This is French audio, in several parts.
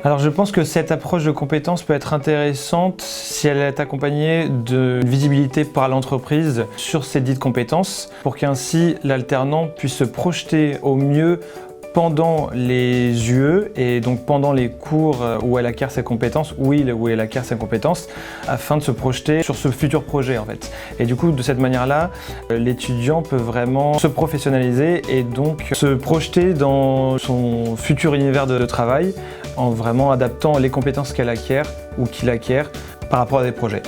Alors je pense que cette approche de compétences peut être intéressante si elle est accompagnée d'une visibilité par l'entreprise sur ces dites compétences pour qu'ainsi l'alternant puisse se projeter au mieux pendant les UE et donc pendant les cours où elle acquiert ses compétences, où elle acquiert ses compétences, afin de se projeter sur ce futur projet en fait. Et du coup, de cette manière-là, l'étudiant peut vraiment se professionnaliser et donc se projeter dans son futur univers de travail en vraiment adaptant les compétences qu'elle acquiert ou qu'il acquiert par rapport à des projets.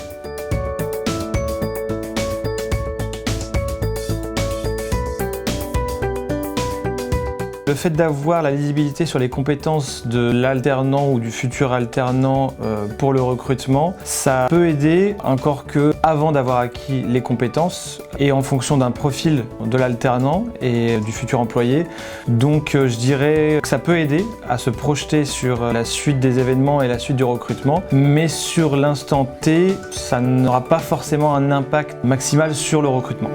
Le fait d'avoir la lisibilité sur les compétences de l'alternant ou du futur alternant pour le recrutement, ça peut aider encore que avant d'avoir acquis les compétences et en fonction d'un profil de l'alternant et du futur employé. Donc je dirais que ça peut aider à se projeter sur la suite des événements et la suite du recrutement, mais sur l'instant T, ça n'aura pas forcément un impact maximal sur le recrutement.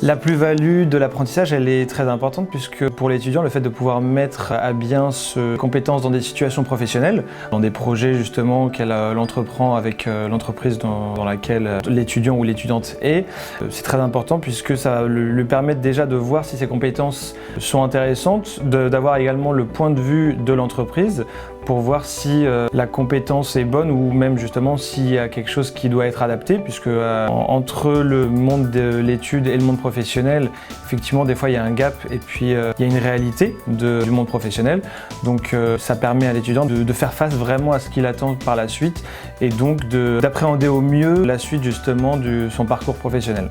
La plus-value de l'apprentissage, elle est très importante puisque pour l'étudiant, le fait de pouvoir mettre à bien ses compétences dans des situations professionnelles, dans des projets justement qu'elle entreprend avec l'entreprise dans laquelle l'étudiant ou l'étudiante est, c'est très important puisque ça va lui permettre déjà de voir si ses compétences sont intéressantes, d'avoir également le point de vue de l'entreprise pour voir si la compétence est bonne ou même justement s'il y a quelque chose qui doit être adapté puisque entre le monde de l'étude et le monde professionnel, effectivement des fois il y a un gap et puis il y a une réalité du monde professionnel. Donc ça permet à l'étudiant de faire face vraiment à ce qu'il attend par la suite et donc d'appréhender au mieux la suite justement de son parcours professionnel.